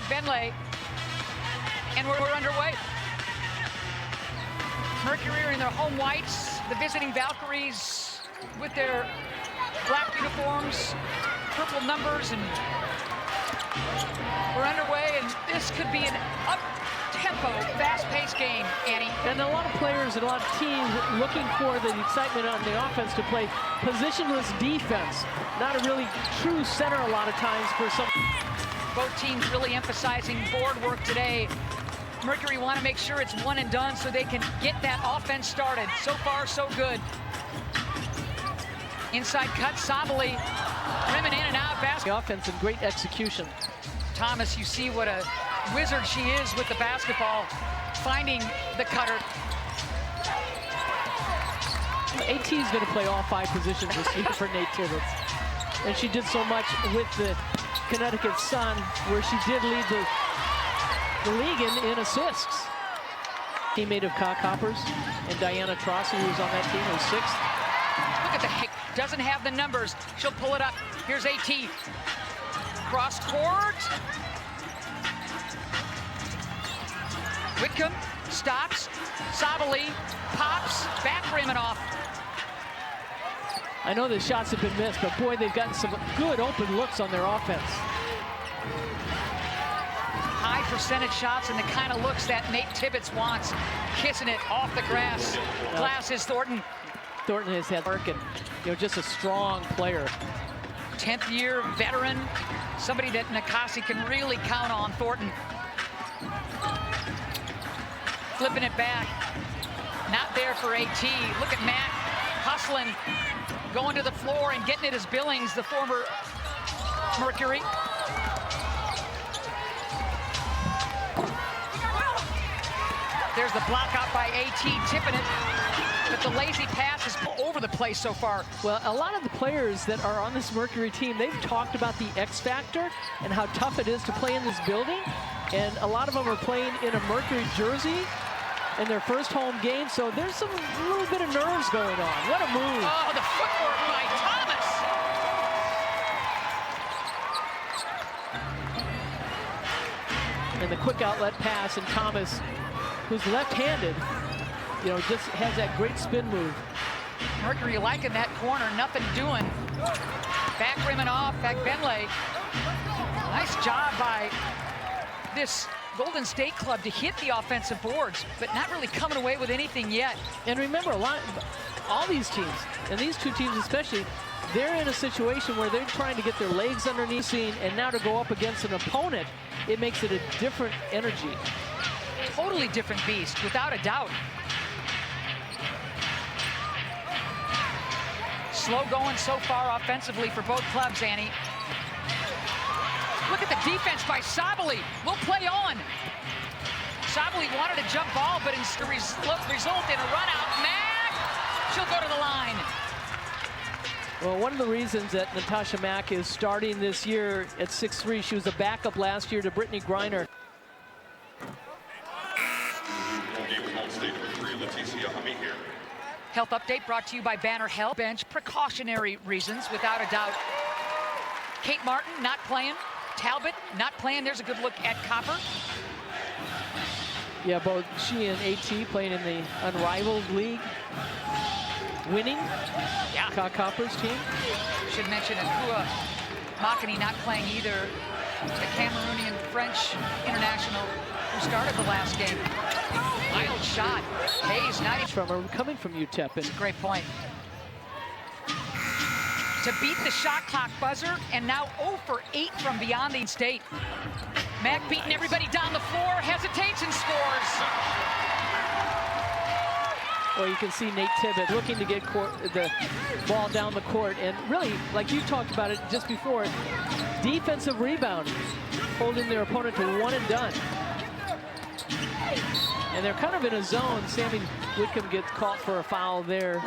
Benley, and we're underway. Mercury are in their home whites, the visiting Valkyries with their black uniforms, purple numbers, and we're underway, and this could be an up-tempo, fast-paced game, Annie. And a lot of players and a lot of teams looking for the excitement on the offense to play positionless defense. Not a really true center a lot of times for some. Both teams really emphasizing board work today. Mercury want to make sure it's one and done so they can get that offense started. So far, so good. Inside cut, Sabali, rimming in and out, basket. The offense and great execution. Thomas, you see what a wizard she is with the basketball, finding the cutter. AT is going to play all 5 positions this year for Nate Tibbetts. And she did so much with the Connecticut Sun, where she did lead the league in assists. Teammate of Coppers and Diana Trossi, who was on that team, was 6th. Look at the heck, doesn't have the numbers. She'll pull it up. Here's AT. Cross court. Whitcomb stops. Sabali pops. Back rim and off. I know the shots have been missed, but boy, they've gotten some good open looks on their offense. High percentage shots and the kind of looks that Nate Tibbetts wants. Kissing it off the grass. Glass is Thornton. Thornton has had work and, just a strong player. 10th year veteran. Somebody that Nakasi can really count on, Thornton. Flipping it back. Not there for AT. Look at Matt hustling, going to the floor and getting it as Billings, the former Mercury. There's the block out by AT, tipping it. But the lazy pass is all over the place so far. Well, a lot of the players that are on this Mercury team, they've talked about the X factor and how tough it is to play in this building. And a lot of them are playing in a Mercury jersey in their first home game. So there's some little bit of nerves going on. What a move. Oh, the footwork by Thomas. And the quick outlet pass, and Thomas, who's left-handed, just has that great spin move. Mercury liking that corner, nothing doing. Back rimming off, back Benley. Nice job by this Golden State club to hit the offensive boards, but not really coming away with anything yet. And remember, all these teams, and these 2 teams especially, they're in a situation where they're trying to get their legs underneath scene, and now to go up against an opponent, it makes it a different energy. Totally different beast, without a doubt. Slow going so far offensively for both clubs, Annie. Look at the defense by Sabali. Will play on. Sabali wanted a jump ball, but instead result in a run out. Mack, she'll go to the line. Well, one of the reasons that Natasha Mack is starting this year at 6'3", she was a backup last year to Brittany Griner. Health update brought to you by Banner Health. Bench, precautionary reasons, without a doubt. Kate Martin not playing. Talbot not playing. There's a good look at Copper. Yeah, both she and AT playing in the Unrivaled League. Winning. Yeah. Copper's team. Should mention Akua Makani not playing either. The Cameroonian French international who started the last game. Wild shot. Hayes, nice. Coming from UTEP. And great point. To beat the shot clock buzzer, and now 0 for 8 from beyond the state. Mack beating everybody down the floor, hesitates and scores. Well, you can see Nate Tibbetts looking to get the ball down the court, and really, like you talked about it just before, defensive rebound, holding their opponent to 1 and done. And they're kind of in a zone. Sammy Whitcomb gets caught for a foul there.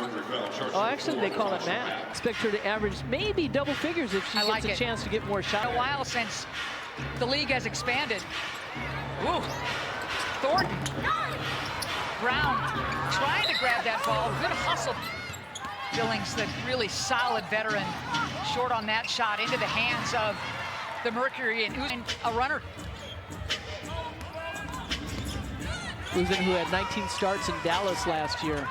Oh, actually, they call it Matt. Expect her to average maybe double figures if she gets a chance to get more shots. It's been a while since the league has expanded. Ooh, Thornton. Brown trying to grab that ball. Good hustle. Billings, the really solid veteran, short on that shot into the hands of the Mercury, and a runner. Uzun, who had 19 starts in Dallas last year.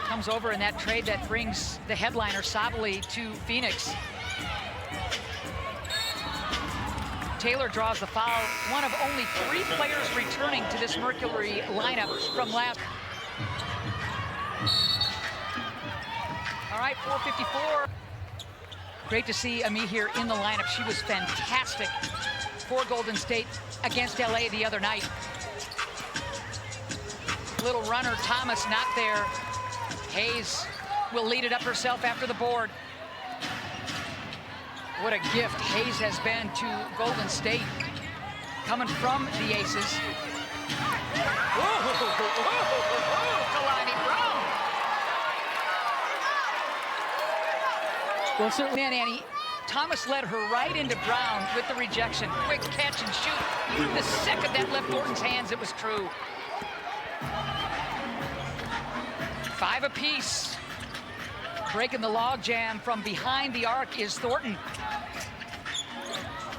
Comes over in that trade that brings the headliner Sabali to Phoenix. Taylor draws the foul. One of only 3 players returning to this Mercury lineup from last. All right, 4:54. Great to see Ami here in the lineup. She was fantastic for Golden State against LA the other night. Little runner, Thomas not there. Hayes will lead it up herself after the board. What a gift Hayes has been to Golden State, coming from the Aces. Kalani Brown. Well, certainly. Man, Annie, Thomas led her right into Brown with the rejection. Quick catch and shoot. The second that left Thornton's hands, it was true. 5 apiece. Breaking the log jam from behind the arc is Thornton.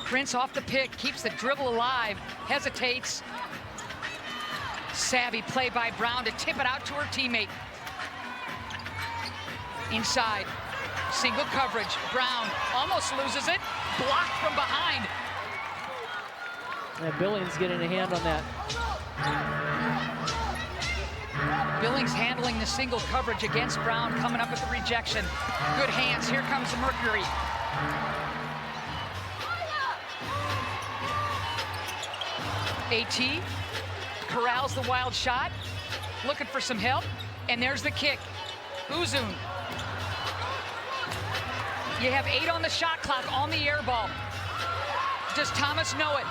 Prince off the pick, keeps the dribble alive, hesitates. Savvy play by Brown to tip it out to her teammate. Inside, single coverage. Brown almost loses it, blocked from behind. And Billings getting a hand on that. Billings handling the single coverage against Brown, coming up with the rejection. Good hands, here comes the Mercury. AT corrals the wild shot, looking for some help, and there's the kick. Uzun. You have 8 on the shot clock on the air ball. Does Thomas know it?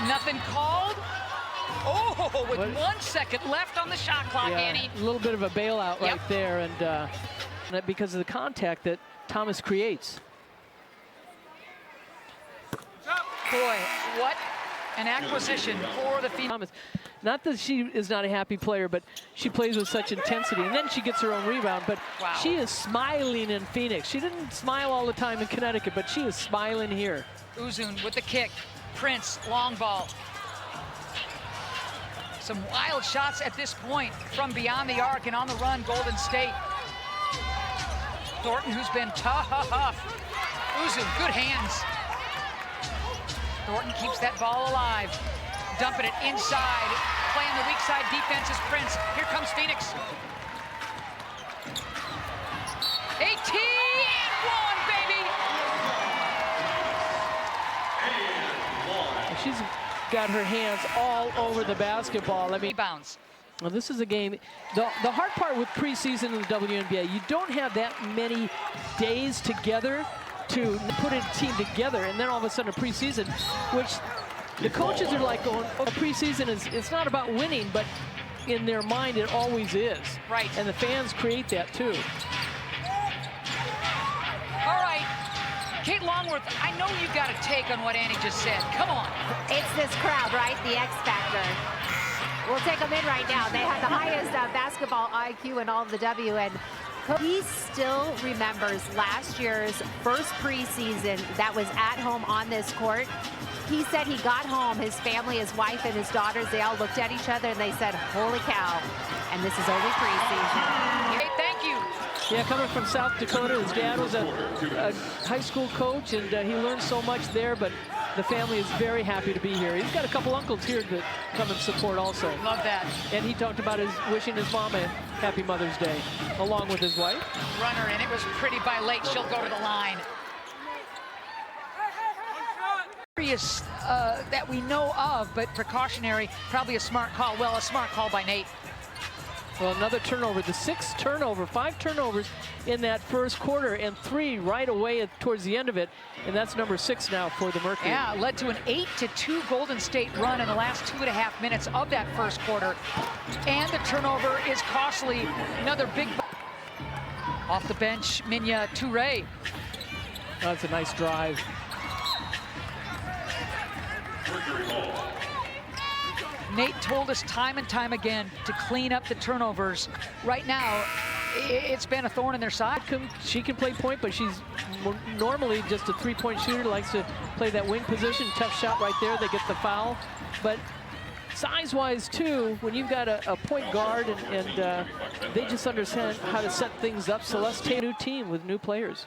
Nothing called. Oh, with 1 second left on the shot clock, Annie. A little bit of a bailout right there, and because of the contact that Thomas creates. Boy, what an acquisition for the Phoenix. Not that she is not a happy player, but she plays with such intensity, and then she gets her own rebound. But she is smiling in Phoenix. She didn't smile all the time in Connecticut, but she is smiling here. Uzun with the kick. Prince, long ball. Some wild shots at this point from beyond the arc and on the run, Golden State. Thornton, who's been tough. Uzun, good hands. Thornton keeps that ball alive. Dumping it inside. Playing the weak side defense is Prince. Here comes Phoenix. AT and 1, baby! She's got her hands all over the basketball. I mean, Rebounds. well, this is a game. The hard part with preseason in the WNBA, you don't have that many days together to put a team together, and then all of a sudden a preseason, which the coaches are like going, oh, preseason it's not about winning, but in their mind it always is. Right. And the fans create that too. All right, Kate Longworth, I know you got a take on what Annie just said. Come on. It's this crowd, right? The X Factor. We'll take them in right now. They have the highest basketball IQ in all of the W, and he still remembers last year's first preseason that was at home on this court. He said he got home, his family, his wife, and his daughters, they all looked at each other and they said, holy cow, and this is only preseason. Hey, thank you. Yeah, coming from South Dakota, his dad was a high school coach, and he learned so much there, but the family is very happy to be here. He's got a couple uncles here that come and support also. Love that. And he talked about wishing his mom a happy Mother's Day, along with his wife. Runner, and it was pretty by late. She'll go to the line. That we know of, but precautionary, probably a smart call. Well, a smart call by Nate. Well, another turnover, the 6th turnover, 5 turnovers in that first quarter, and 3 right away towards the end of it, and that's number 6 now for the Mercury. Yeah, led to an 8-2 Golden State run in the last 2.5 minutes of that first quarter, and the turnover is costly. Another big off the bench, Minya Toure. That's a nice drive. Nate told us time and time again to clean up the turnovers. Right now, it's been a thorn in their side. She can play point, but she's normally just a three-point shooter, likes to play that wing position. Tough shot right there, they get the foul. But size-wise, too, when you've got a point guard and they just understand how to set things up. Celeste, a new team with new players.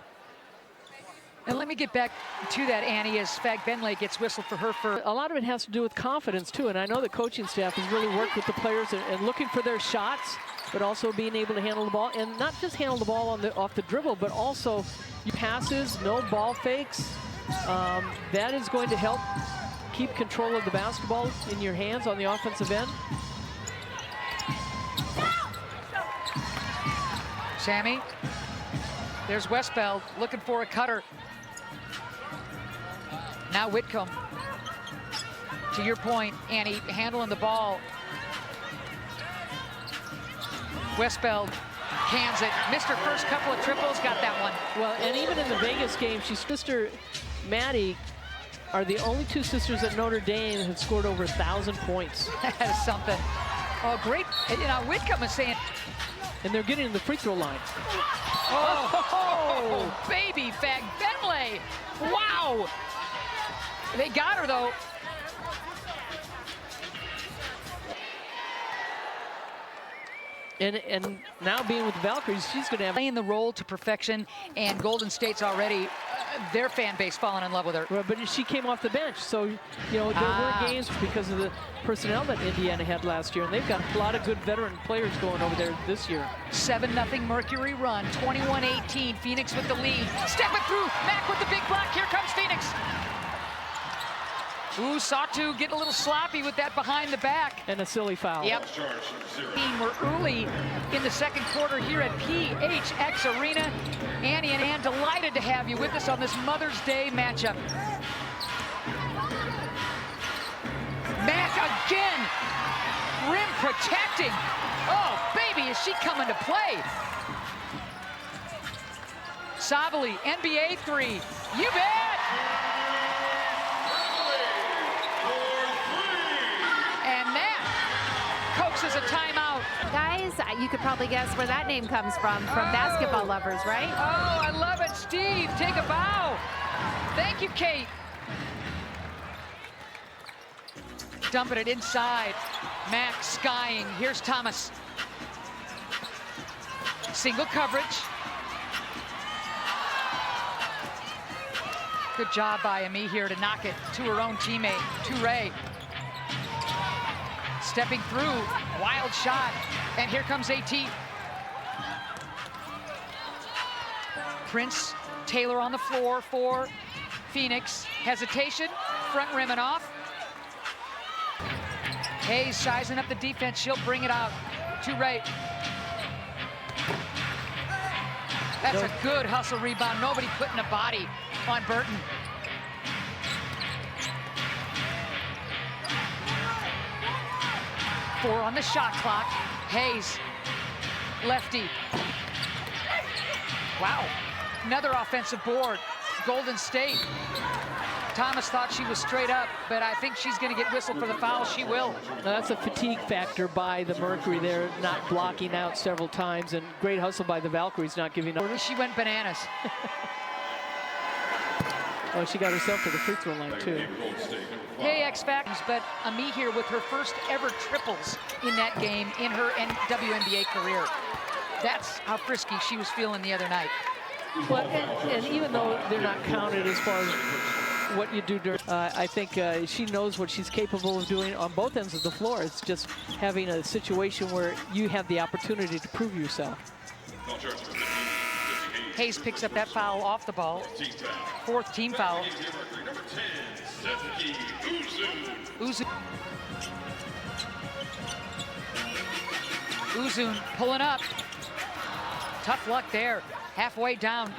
And let me get back to that, Annie, as Fag Benley gets whistled for her for... A lot of it has to do with confidence, too, and I know the coaching staff has really worked with the players and looking for their shots, but also being able to handle the ball, and not just handle the ball off the dribble, but also passes, no ball fakes. That is going to help keep control of the basketball in your hands on the offensive end. Sammy, there's Westbeld looking for a cutter. Now Whitcomb. To your point, Annie, handling the ball. Westbeld cans it. Missed her first couple of triples, got that one. Well, and even in the Vegas game, sister Maddie are the only two sisters at Notre Dame that have scored over 1,000 points. That is something. Oh, great. You know, Whitcomb is saying... And they're getting to the free throw line. Oh, baby, Fag Benley. Wow. They got her, though. And now being with the Valkyries, she's going to have... Playing the role to perfection, and Golden State's already, their fan base falling in love with her. Well, but she came off the bench, so, you know, there were games because of the personnel that Indiana had last year, and they've got a lot of good veteran players going over there this year. 7-0 Mercury run, 21-18, Phoenix with the lead. Stepping through, Mack with the big block, here comes Phoenix. Ooh, Satu getting a little sloppy with that behind the back. And a silly foul. Yep. We're early in the second quarter here at PHX Arena. Annie and Ann, delighted to have you with us on this Mother's Day matchup. Mack again, rim protecting. Oh, baby, is she coming to play? Savali, NBA three, you bet! Coaxes a timeout. Guys, you could probably guess where that name comes from basketball lovers, right? Oh, I love it. Steve, take a bow. Thank you, Kate. Dumping it inside. Mack skying. Here's Thomas. Single coverage. Good job by Ami here to knock it to her own teammate, Touré. Stepping through, wild shot, and here comes AT. Prince, Taylor on the floor for Phoenix. Hesitation, front rim and off. Hayes sizing up the defense, she'll bring it out. Touré. That's a good hustle rebound. Nobody putting a body on Burton. Four on the shot clock. Hayes, lefty. Wow, another offensive board. Golden State. Thomas thought she was straight up, but I think she's going to get whistled for the foul. She will. Now, that's a fatigue factor by the Mercury there, not blocking out several times, and great hustle by the Valkyries, not giving up. She went bananas. Oh, she got herself to the free throw line, too. Hey, X Factors, but Ami here with her first ever triples in that game in her WNBA career. That's how frisky she was feeling the other night. Well, and even though they're not counted as far as what you do during, I think she knows what she's capable of doing on both ends of the floor. It's just having a situation where you have the opportunity to prove yourself. Hayes picks up that foul off the ball. Fourth team foul. Uzun pulling up. Tough luck there. Halfway down.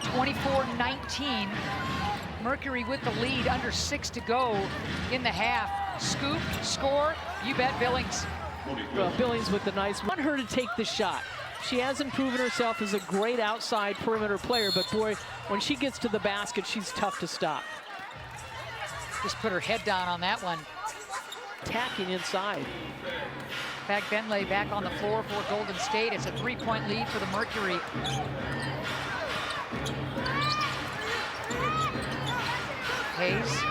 24-19. Mercury with the lead, under 6 to go in the half. Scoop, score, you bet Billings. Well, Billings with the nice. I want her to take the shot. She hasn't proven herself as a great outside perimeter player, but boy, when she gets to the basket, she's tough to stop. Just put her head down on that one. Attacking inside. Benley back on the floor for Golden State. It's a 3-point lead for the Mercury. Hayes,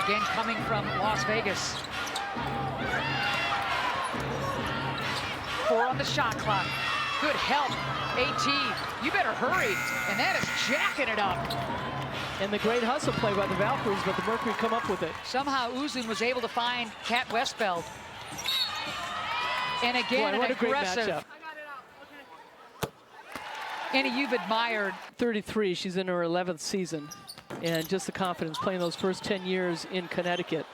again coming from Las Vegas. 4 on the shot clock. Good help, AT. You better hurry. And that is jacking it up. And the great hustle play by the Valkyries, but the Mercury come up with it. Somehow Uzun was able to find Kat Westfeld. And again, Boy, what an a great aggressive. matchup. Annie, you've admired. 33, she's in her 11th season. And just the confidence playing those first 10 years in Connecticut.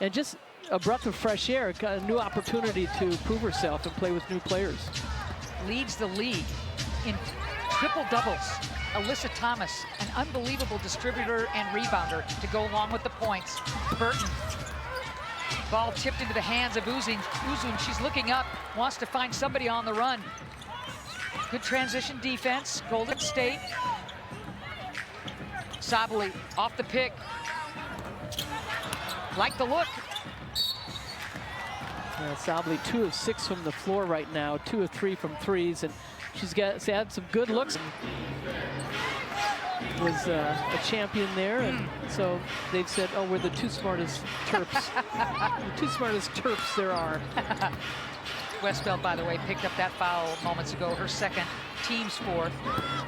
And just a breath of fresh air, got a new opportunity to prove herself and play with new players. Leads the league in triple doubles. Alyssa Thomas, an unbelievable distributor and rebounder to go along with the points. Burton. Ball tipped into the hands of Uzun. She's looking up, wants to find somebody on the run. Good transition defense, Golden State. Sabali off the pick. Like the look. Sabali 2 of 6 from the floor right now, 2 of 3 from threes, and she's had some good looks. Was a champion there, and so they've said, oh, we're the 2 smartest Terps. The 2 smartest Terps there are. Westfeld, by the way, picked up that foul moments ago, her second, team's 4th.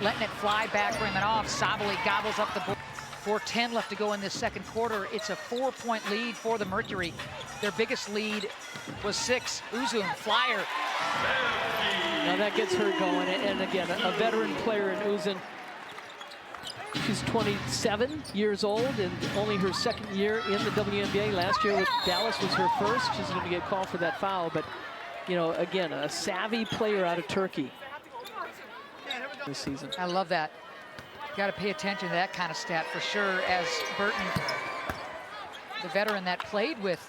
Letting it fly back, rim and off. Sabali gobbles up the ball. 4:10 left to go in this second quarter. It's a 4-point lead for the Mercury. Their biggest lead was 6. Uzun, flyer. Now that gets her going, and again, a veteran player in Uzun. She's 27 years old and only her 2nd year in the WNBA. Last year with Dallas was her first. She's going to get called for that foul, but you know, again, a savvy player out of Turkey this season. I love that. Got to pay attention to that kind of stat for sure, as Burton, the veteran that played with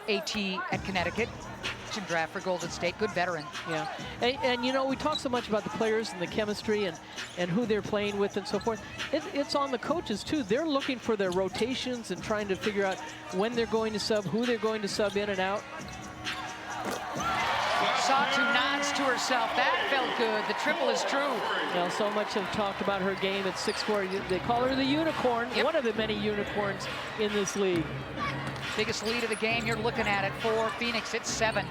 AT at Connecticut, draft for Golden State, good veteran. Yeah, and you know, we talk so much about the players and the chemistry and who they're playing with and so forth. It's on the coaches too. They're looking for their rotations and trying to figure out when they're going to sub, who they're going to sub in and out. Satu nods to herself. That felt good. The triple is true. Well, so much have talked about her game at 6'4". They call her the unicorn, one of the many unicorns in this league. Biggest lead of the game, you're looking at it for Phoenix. It's 7.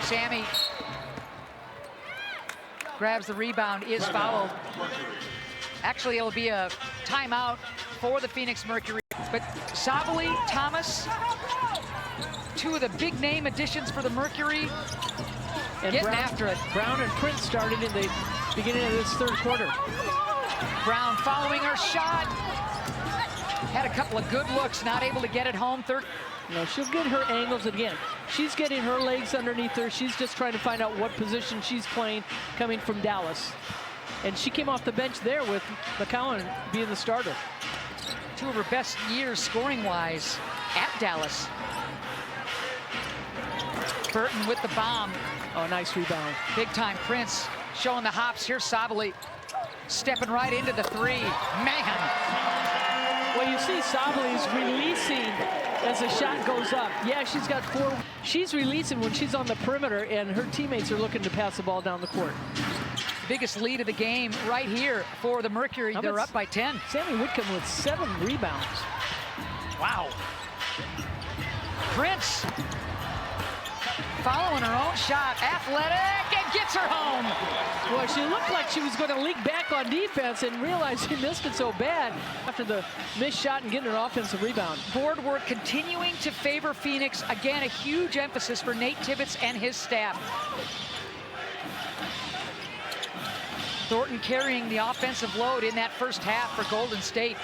Sammy grabs the rebound, is fouled. Actually, it'll be a timeout for the Phoenix Mercury. But Sabali, Thomas, 2 of the big name additions for the Mercury, and getting after it. Brown and Prince started in the beginning of this 3rd quarter. Brown following her shot. Had a couple of good looks, not able to get it home. You know, she'll get her angles again. She's getting her legs underneath her. She's just trying to find out what position she's playing coming from Dallas. And she came off the bench there with McCowan being the starter. 2 of her best years scoring-wise at Dallas. Burton with the bomb. Oh, nice rebound. Big time Prince showing the hops. Here's Sabali stepping right into the 3. Man. Well, you see Sabali's releasing as the shot goes up. Yeah, she's got 4. She's releasing when she's on the perimeter, and her teammates are looking to pass the ball down the court. Biggest lead of the game right here for the Mercury. They're up by 10. Sammy Whitcomb with 7 rebounds. Wow. Prince following her own shot, athletic, and gets her home. Well, she looked like she was going to leak back on defense and realized she missed it so bad after the missed shot and getting an offensive rebound. Board work continuing to favor Phoenix. Again, a huge emphasis for Nate Tibbetts and his staff. Thornton carrying the offensive load in that first half for Golden State.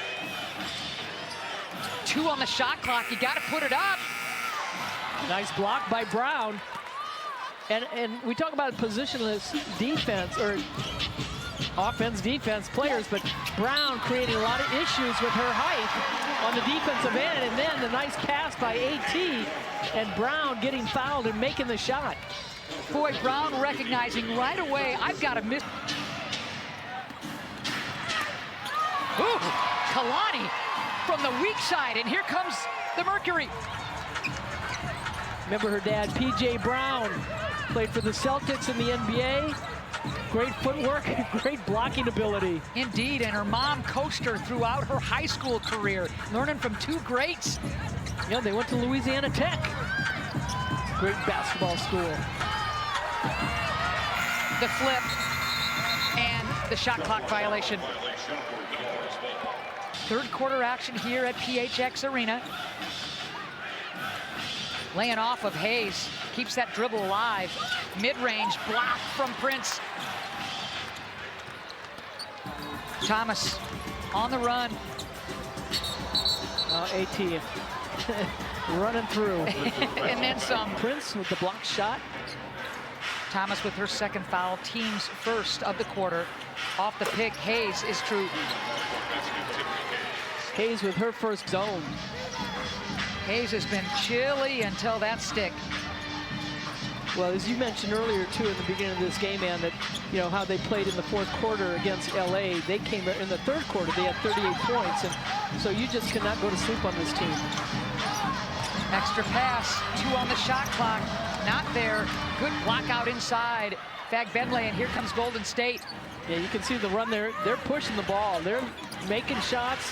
2 on the shot clock. You got to put it up. Nice block by Brown. And we talk about positionless defense, or offense, defense players, but Brown creating a lot of issues with her height on the defensive end, and then the nice pass by AT, and Brown getting fouled and making the shot. Boy, Brown recognizing right away, I've got to miss. Ooh, Kalani from the weak side, and here comes the Mercury. Remember her dad, P.J. Brown, played for the Celtics in the NBA. Great footwork, great blocking ability. Indeed, and her mom coached her throughout her high school career, learning from two greats. Yeah, they went to Louisiana Tech. Great basketball school. The flip and the shot clock violation. Third quarter action here at PHX Arena. Laying off of Hayes, keeps that dribble alive. Mid-range block from Prince. Thomas on the run. AT running through. And then some. Prince with the block shot. Thomas with her second foul, team's first of the quarter. Off the pick, Hayes is true. Hayes with her first zone. Hayes has been chilly until that stick. Well, as you mentioned earlier, too, in the beginning of this game, Ann, that, you know, how they played in the fourth quarter against LA. They came in the third quarter, they had 38 points, and so you just cannot go to sleep on this team. Extra pass, 2 on the shot clock, not there. Good block out inside. Fagbenle, and here comes Golden State. Yeah, you can see the run there. They're pushing the ball. They're making shots.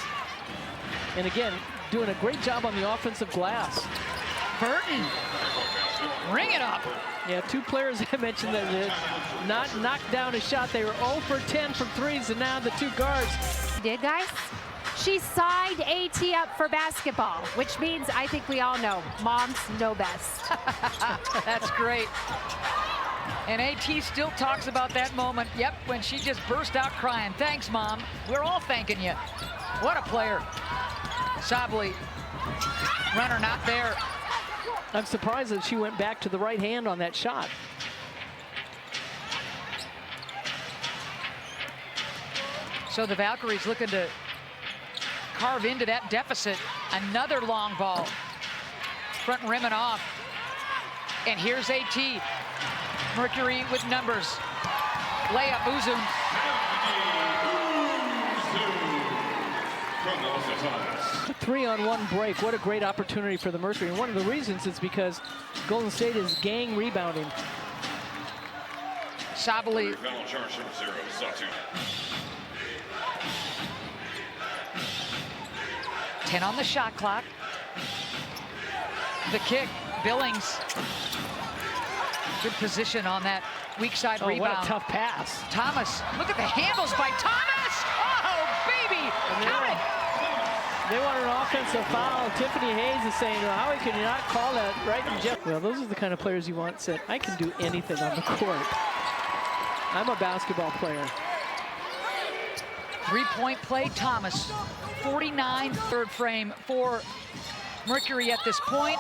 And again, doing a great job on the offensive glass. Burton, ring it up. Yeah, 2 players I mentioned that did not knock down a shot. They were 0 for 10 from threes, and now the 2 guards. Did, guys? She signed AT up for basketball, which means I think we all know moms know best. That's great. And AT still talks about that moment. Yep, when she just burst out crying. Thanks, Mom. We're all thanking you. What a player. Sably, runner not there. I'm surprised that she went back to the right hand on that shot. So the Valkyries looking to carve into that deficit. Another long ball. Front rim and off. And here's AT. Mercury with numbers. Layup, Uzun. A 3-on-1 break. What a great opportunity for the Mercury. And one of the reasons is because Golden State is gang rebounding. Sably. 10 on the shot clock. The kick, Billings. Good position on that weak side rebound. What a tough pass. Thomas, look at the handles by Thomas. Oh, baby, count it. They want an offensive foul. Tiffany Hayes is saying, well, how can you not call that right in Jeff? Well, those are the kind of players you want. Said, I can do anything on the court. I'm a basketball player. 3-point play, Thomas. 49 third frame for Mercury at this point.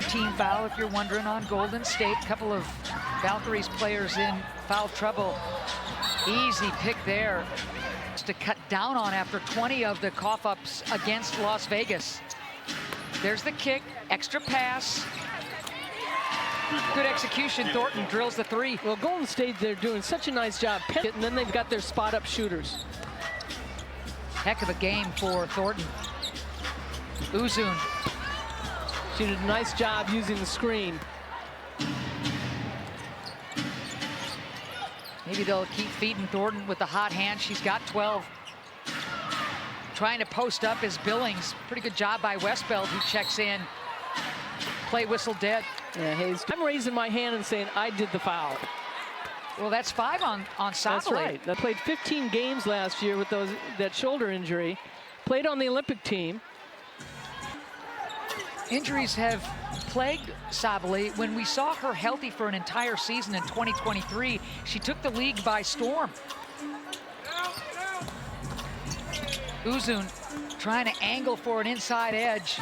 Team foul, if you're wondering, on Golden State. Couple of Valkyries players in foul trouble. Easy pick there to cut down on after 20 of the cough-ups against Las Vegas. There's the kick, extra pass. Good execution. Thornton drills the 3. Well, Golden State, they're doing such a nice job. And then they've got their spot-up shooters. Heck of a game for Thornton. Uzun. She did a nice job using the screen. Maybe they'll keep feeding Thornton with the hot hand. She's got 12. Trying to post up is Billings. Pretty good job by Westbeld, who checks in. Play whistle dead. Yeah, Hayes. I'm raising my hand and saying I did the foul. Well, that's 5 on Sably. That's right. I played 15 games last year with that shoulder injury. Played on the Olympic team. Injuries have plagued Sably. When we saw her healthy for an entire season in 2023, she took the league by storm. Uzun trying to angle for an inside edge.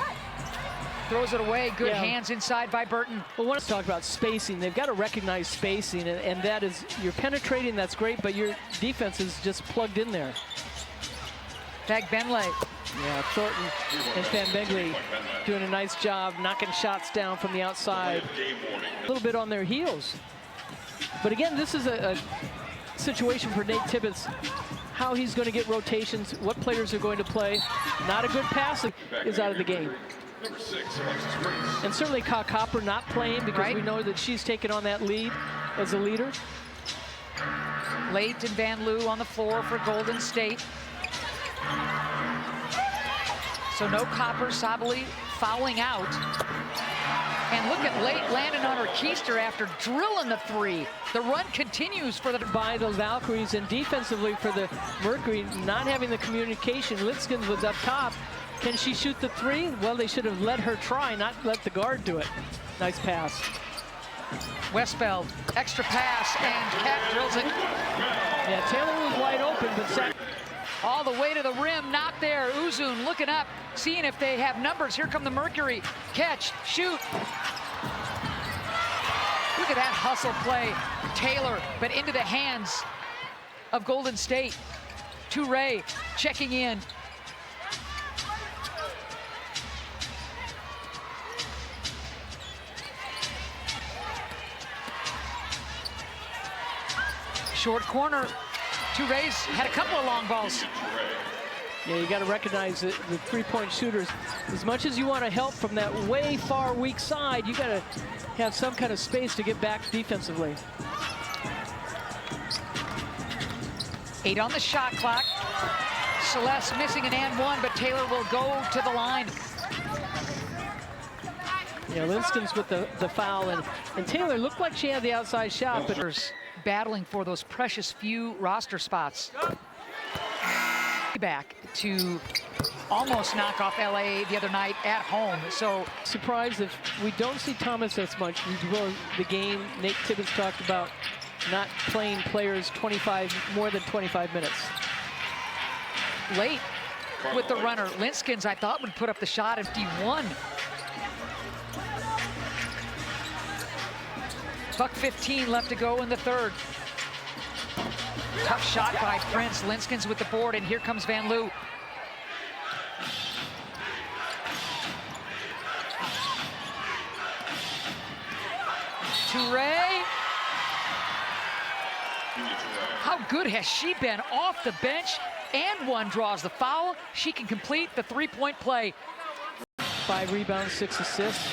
Throws it away. Good hands inside by Burton. Well, let's talk about spacing. They've got to recognize spacing, and that is, you're penetrating, that's great, but your defense is just plugged in there. Fagbenle. Yeah, Thornton and Fagbenle doing a nice job knocking shots down from the outside. A little bit on their heels. But again, this is a situation for Nate Tibbetts, how he's going to get rotations, what players are going to play. Not a good pass is out of the game. And certainly Ka Copper not playing because we know that she's taken on that lead as a leader. Late and Van Loo on the floor for Golden State. So no Copper, Sabali fouling out. And look at Late landing on her keister after drilling the three. The run continues for the... By the Valkyries, and defensively for the Mercury, not having the communication. Linskens was up top. Can she shoot the three? Well, they should have let her try, not let the guard do it. Nice pass. Westfeld, extra pass, and Cat drills it. Yeah, Taylor was wide open, but all the way to the rim, not there. Uzun looking up, seeing if they have numbers. Here come the Mercury. Catch, shoot. Look at that hustle play. Taylor, but into the hands of Golden State. Toure checking in. Short corner. Toure's had a couple of long balls. Yeah, you got to recognize the three-point shooters. As much as you want to help from that way far weak side, you got to have some kind of space to get back defensively. 8 on the shot clock. Celeste missing an and one, but Taylor will go to the line. Yeah, Linskens with the foul, and Taylor looked like she had the outside shot, but battling for those precious few roster spots. Back to almost knock off LA the other night at home. So surprised if we don't see Thomas as much. The game, Nate Tibbetts talked about not playing players more than 25 minutes. Late with the runner. Linskens, I thought, would put up the shot at D1. $1:15 left to go in the third. Tough shot by Prince. Linskens with the board, and here comes Van Loo. Toure. How good has she been off the bench? And one draws the foul. She can complete the three-point play. 5 rebounds, 6 assists.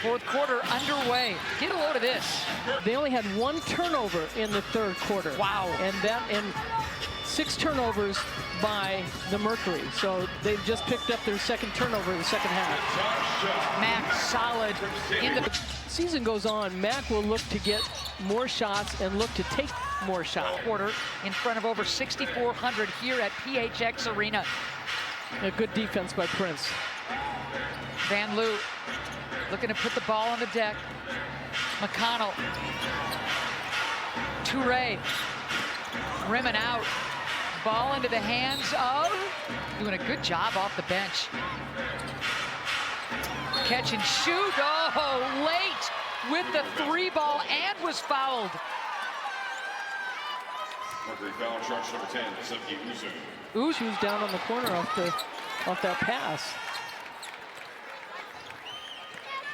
Fourth quarter underway. Get a load of this. They only had 1 turnover in the third quarter. Wow. And 6 turnovers by the Mercury. So they've just picked up their second turnover in the second half. Mac solid in the season goes on. Mac will look to get more shots and look to take more shots. Quarter in front of over 6,400 here at PHX Arena. A good defense by Prince. Van Loo looking to put the ball on the deck. McConnell. Toure. Rimming out. Ball into the hands of... Doing a good job off the bench. Catch and shoot. Oh, late with the 3-ball and was fouled. Mercury foul charge number 10, Suzuki Uzun. Uzun's down on the corner off that pass.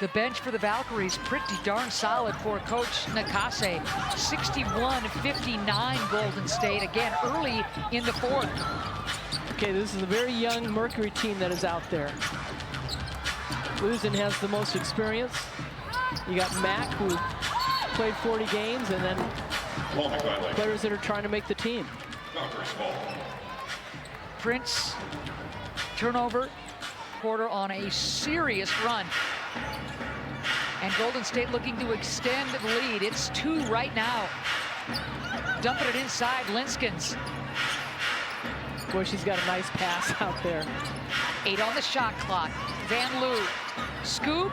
The bench for the Valkyries pretty darn solid for Coach Nakase. 61-59 Golden State, again early in the fourth. Okay, this is a very young Mercury team that is out there. Uzun has the most experience. You got Mac, who played 40 games, and then players that are trying to make the team. Prince, turnover, quarter on a serious run. And Golden State looking to extend the lead. It's 2 right now. Dumping it inside, Linskens. Boy, she's got a nice pass out there. 8 on the shot clock. Van Loo, scoop,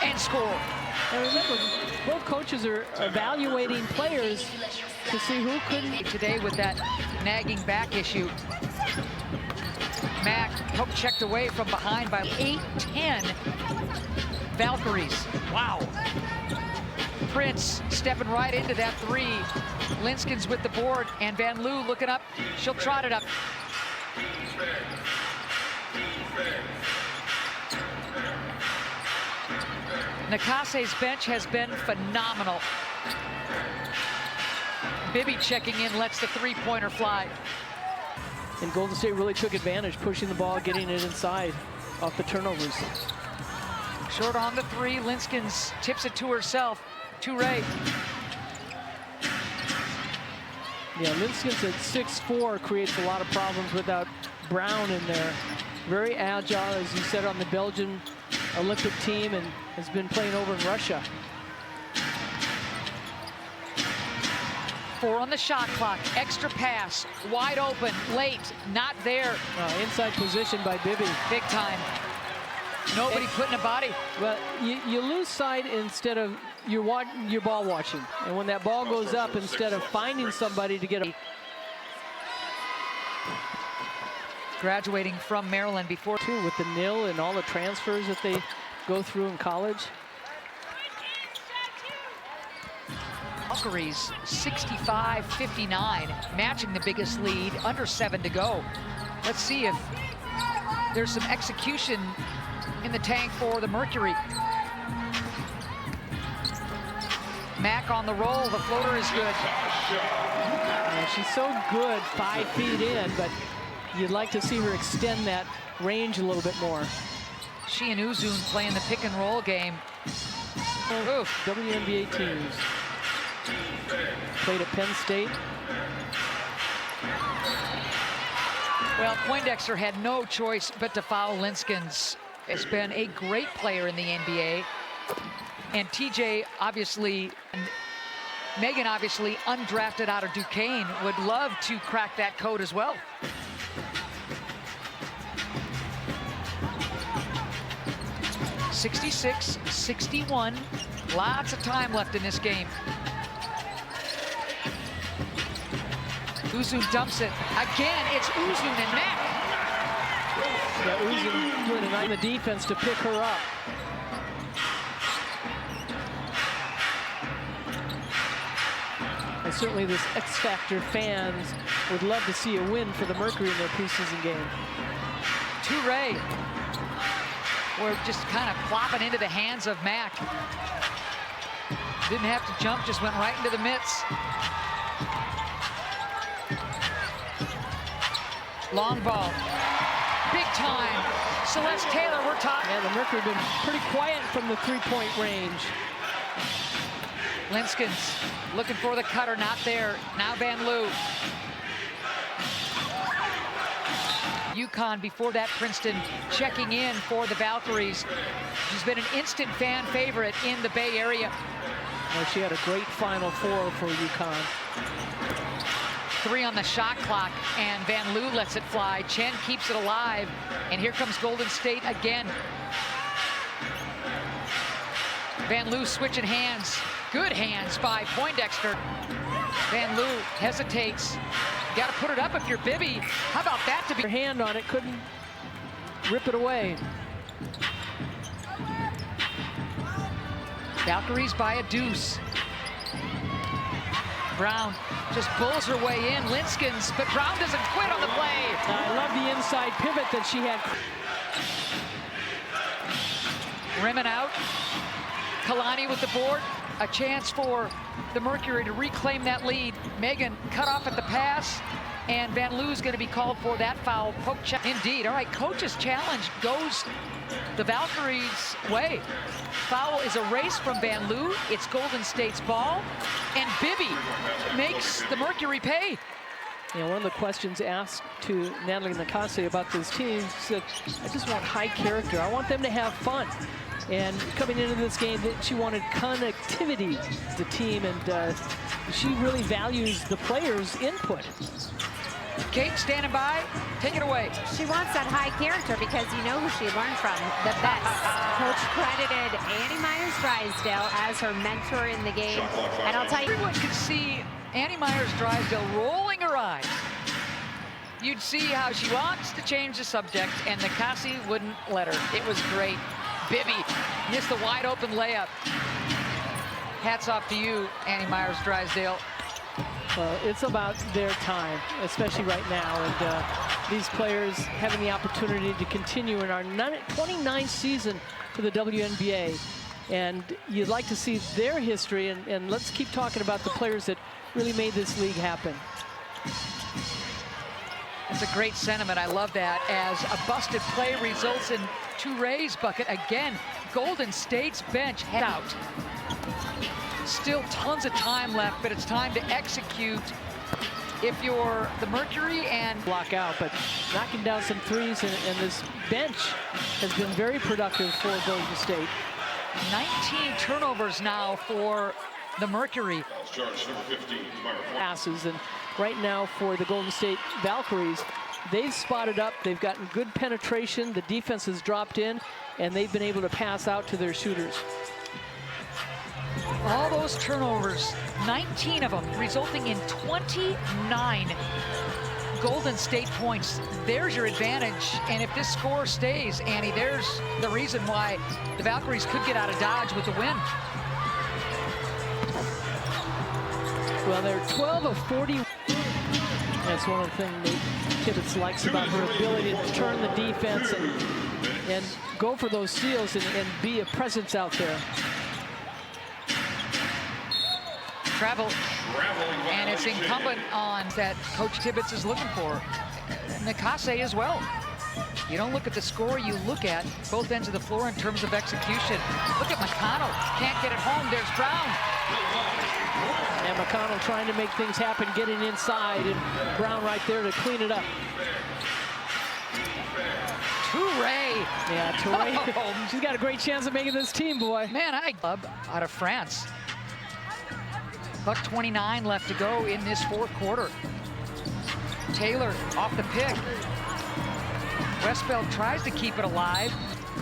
and score. And remember, both coaches are evaluating players to see who couldn't. Today with that nagging back issue. Mac poke checked away from behind by 8-10 Valkyries. Wow. Prince stepping right into that 3. Linskens with the board, and Van Loo looking up. She'll trot it up. Nakase's bench has been phenomenal. Bibby checking in, lets the 3-pointer fly. And Golden State really took advantage, pushing the ball, getting it inside off the turnovers. Short on the three. Linskens tips it to herself. Toure. Yeah, Linskens at 6'4" creates a lot of problems without Brown in there. Very agile, as you said, on the Belgian Olympic team, and has been playing over in Russia. 4 on the shot clock. Extra pass. Wide open. Late. Not there. Inside position by Bibby. Big time. Nobody putting a body. Well, you lose sight instead of you're ball watching. And when that ball goes up, instead of finding somebody to get a... Graduating from Maryland before. Too, with the nil and all the transfers that they go through in college. Valkyries 65-59, matching the biggest lead, under 7 to go. Let's see if there's some execution in the tank for the Mercury. Mack on the roll, the floater is good. Yeah, she's so good 5 feet in, but you'd like to see her extend that range a little bit more. She and Uzun playing the pick and roll game. Oof. WNBA teams. Played at Penn State. Well, Poindexter had no choice but to foul Linskens. Has been a great player in the NBA. And TJ, obviously, and Megan, obviously, undrafted out of Duquesne, would love to crack that code as well. (66-61). Lots of time left in this game. Uzun dumps it. Again, it's Uzun and Mack. Yeah, Uzun doing it on the defense to pick her up. And certainly this X-Factor fans would love to see a win for the Mercury in their preseason game. Toure. We're just kind of plopping into the hands of Mack. Didn't have to jump, just went right into the mitts. Long ball. Big time. Celeste Taylor, we're talking. And the Mercury been pretty quiet from the three-point range. Linskens looking for the cutter, not there. Now Van Loo. UConn before that, Princeton checking in for the Valkyries. She's been an instant fan favorite in the Bay Area. Well, she had a great Final Four for UConn. 3 on the shot clock, and Van Loo lets it fly. Chen keeps it alive, and here comes Golden State again. Van Loo switching hands. Good hands by Poindexter. Van Loo hesitates. You got to put it up if you're Bibby. How about that to be? Her hand on it, couldn't rip it away. Valkyries by a deuce. Brown just pulls her way in. Linskens, but Brown doesn't quit on the play. I love the inside pivot that she had. Rimming out. Kalani with the board. A chance for the Mercury to reclaim that lead. Megan cut off at the pass, and Van Loo's going to be called for that foul. Poke check. Indeed. All right, coach's challenge goes the Valkyries' way. Foul is erased from Van Loo. It's Golden State's ball, and Bibby makes the Mercury pay. You know, one of the questions asked to Natalie Nakase about this team said, I just want high character. I want them to have fun. And coming into this game, she wanted connectivity to the team, and she really values the players' input. Kate standing by, take it away. She wants that high character because you know who she learned from, the best. Coach credited Annie Myers-Drysdale as her mentor in the game. And I'll tell you, everyone could see Annie Myers-Drysdale rolling her eyes. You'd see how she wants to change the subject, and Nakase wouldn't let her. It was great. Bibby missed the wide open layup. Hats off to you, Annie Myers-Drysdale. It's about their time, especially right now, and these players having the opportunity to continue in our 29th season for the WNBA. And you'd like to see their history, and let's keep talking about the players that really made this league happen. That's a great sentiment. I love that. As a busted play results in Touré's bucket. Again, Golden State's bench head out. Still tons of time left, but it's time to execute if you're the Mercury and block out, but knocking down some threes, and this bench has been very productive for Golden State. 19 turnovers now for the Mercury. Passes, and right now for the Golden State Valkyries, they've spotted up, they've gotten good penetration, the defense has dropped in, and they've been able to pass out to their shooters. All those turnovers, 19 of them, resulting in 29 Golden State points. There's your advantage, and if this score stays, Annie, there's the reason why the Valkyries could get out of Dodge with the win. Well, they're 12 of 40. That's one of the things Nate Tibbetts likes about her ability to turn the defense and go for those steals and be a presence out there. Travel, and it's incumbent on that Coach Tibbetts is looking for. Nakase as well. You don't look at the score, you look at both ends of the floor in terms of execution. Look at McConnell, can't get it home, there's Brown. And McConnell trying to make things happen, getting inside, and Brown right there to clean it up. Touré. Yeah, Touré. Oh. She's got a great chance of making this team, boy. Man, club out of France. $1:29 left to go in this fourth quarter. Taylor off the pick. Westbeld tries to keep it alive.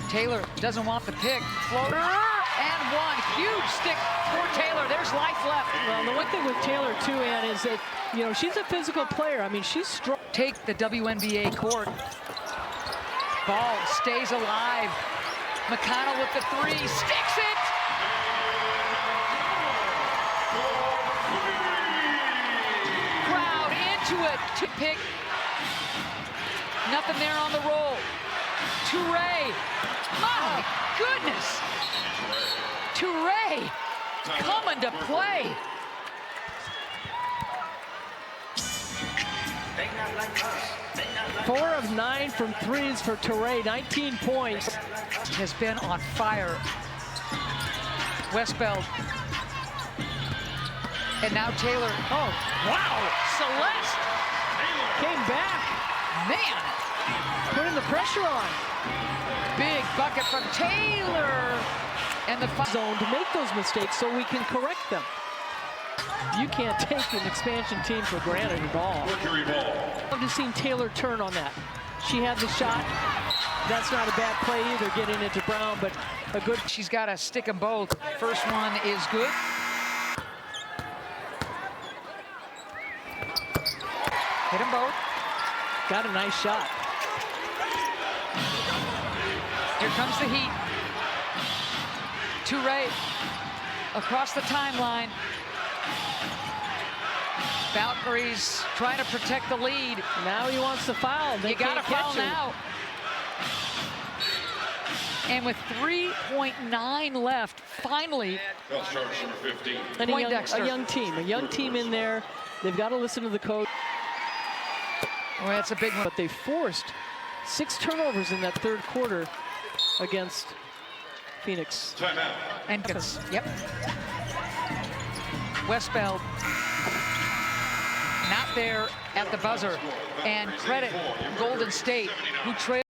Taylor doesn't want the pick. Floater and one. Huge stick for Taylor. There's life left. Well, the one thing with Taylor too, Ann, is that, you know, she's a physical player. I mean, she's strong. Take the WNBA court. Ball stays alive. McConnell with the three. Sticks it. Crowd into it. To pick. Nothing there on the roll. Touré. My goodness. Touré coming to play. Four of 9 from threes for Touré, 19 points. Has been on fire. Westbeld. And now Taylor. Oh, wow. Celeste. Came back. Man. Putting the pressure on. Big bucket from Taylor. And the zone to make those mistakes so we can correct them. You can't take an expansion team for granted at all. I've just seen Taylor turn on that. She had the shot. That's not a bad play either, getting it to Brown, but a good. She's got to stick them both. First one is good. Hit them both. Got a nice shot. Here comes the heat. Touré across the timeline. Valkyries trying to protect the lead. Now he wants to foul. They you got to foul him. now. And with 3.9 left, finally, and a young team in there. They've got to listen to the coach. Well, that's a big one. But they forced 6 turnovers in that third quarter against Phoenix. And yep. Westbeld not there at the buzzer. And credit Golden State, who trailed.